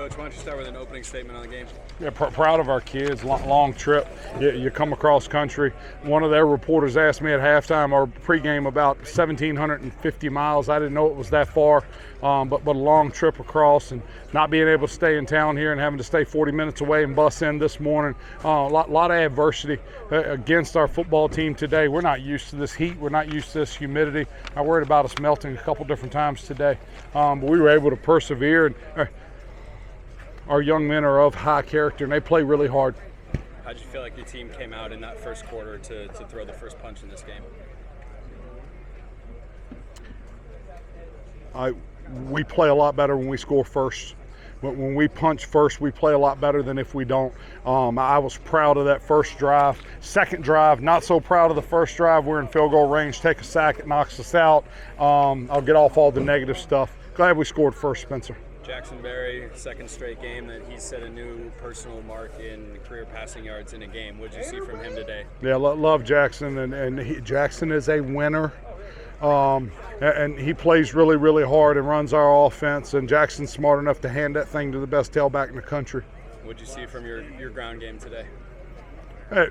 Coach, why don't you start with an opening statement on the game? Yeah, proud of our kids. Long trip. You come across country. One of their reporters asked me at halftime or pregame about 1,750 miles. I didn't know it was that far, but a long trip across, and not being able to stay in town here and having to stay 40 minutes away and bus in this morning. A lot of adversity against our football team today. We're not used to this heat. We're not used to this humidity. I worried about us melting a couple different times today, but we were able to persevere. And our young men are of high character, and they play really hard. How did you feel like your team came out in that first quarter to throw the first punch in this game? We play a lot better when we score first. But when we punch first, we play a lot better than if we don't. I was proud of that first drive. Second drive, not so proud of the first drive. We're in field goal range, take a sack, it knocks us out. I'll get off all the negative stuff. Glad we scored first, Spencer. Jackson Berry, second straight game that he set a new personal mark in career passing yards in a game. What did you see from him today? Yeah, love Jackson, and Jackson is a winner. And he plays really, really hard and runs our offense, and Jackson's smart enough to hand that thing to the best tailback in the country. What did you see from your ground game today? Hey,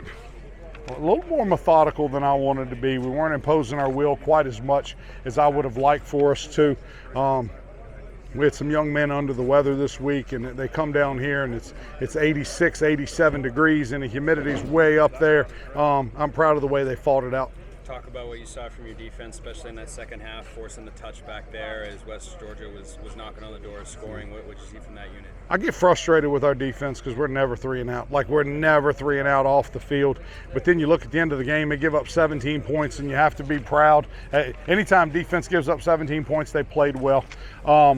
a little more methodical than I wanted to be. We weren't imposing our will quite as much as I would have liked for us to. We had some young men under the weather this week, and they come down here and it's 86, 87 degrees, and the humidity's way up there. I'm proud of the way they fought it out. Talk about what you saw from your defense, especially in that second half, forcing the touch back there as West Georgia was knocking on the door, scoring. What did you see from that unit? I get frustrated with our defense because we're never 3 and out. Like, we're never 3 and out off the field. But then you look at the end of the game, they give up 17 points, and you have to be proud. Anytime defense gives up 17 points, they played well.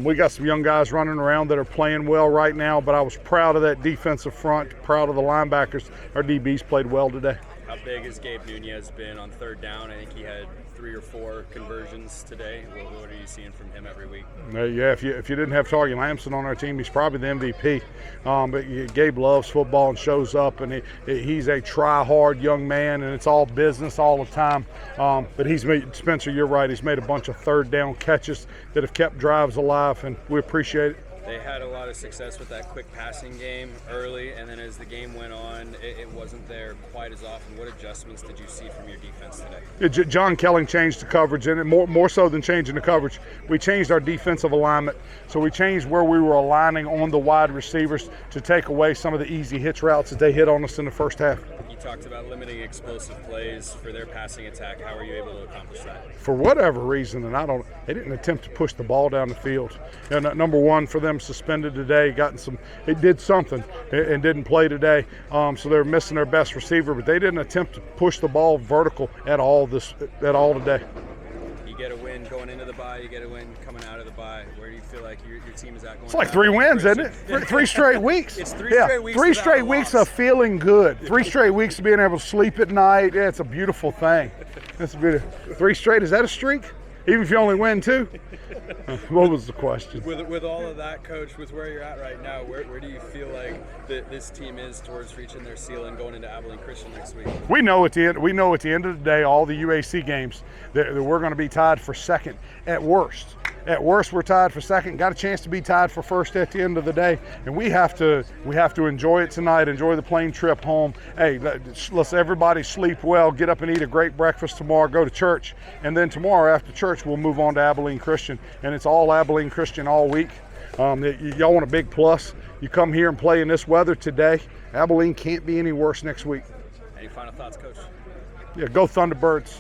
We got some young guys running around that are playing well right now, but I was proud of that defensive front, proud of the linebackers. Our DBs played well today. How big has Gabe Nunez been on third down? I think he had 3 or 4 conversions today. What are you seeing from him every week? Yeah, if you didn't have Target Lamson on our team, he's probably the MVP. But Gabe loves football and shows up, and he's a try-hard young man, and it's all business all the time. But he's made, Spencer, you're right, he's made a bunch of third down catches that have kept drives alive, and we appreciate it. They had a lot of success with that quick passing game early, and then as the game went on, it wasn't there quite as often. What adjustments did you see from your defense today? Yeah, John Kelling changed the coverage, and more so than changing the coverage, we changed our defensive alignment. So we changed where we were aligning on the wide receivers to take away some of the easy hitch routes that they hit on us in the first half. You talked about limiting explosive plays for their passing attack. How were you able to accomplish that? For whatever reason, and they didn't attempt to push the ball down the field. And number one, for them suspended today, it did something and didn't play today. So they're missing their best receiver, but they didn't attempt to push the ball vertical at all today. You get a win going into the bye, you get a win coming out of the bye. Where do you feel like your team is at going? It's like 3 wins, isn't it? 3 straight weeks. It's 3 straight weeks. 3 straight weeks of feeling good. 3 straight weeks of being able to sleep at night. Yeah, it's a beautiful thing. It's beautiful. 3 straight, is that a streak? Even if you only win 2? What was the question? With all of that, Coach, with where you're at right now, where do you feel like this team is towards reaching their ceiling going into Abilene Christian next week? We know at the end of the day, all the UAC games, that we're going to be tied for second at worst. At worst, we're tied for second. Got a chance to be tied for first at the end of the day, and we have to enjoy it tonight. Enjoy the plane trip home. Hey, let's everybody sleep well. Get up and eat a great breakfast tomorrow. Go to church, and then tomorrow after church, we'll move on to Abilene Christian, and it's all Abilene Christian all week. Y'all want a big plus? You come here and play in this weather today. Abilene can't be any worse next week. Any final thoughts, Coach? Yeah, go Thunderbirds.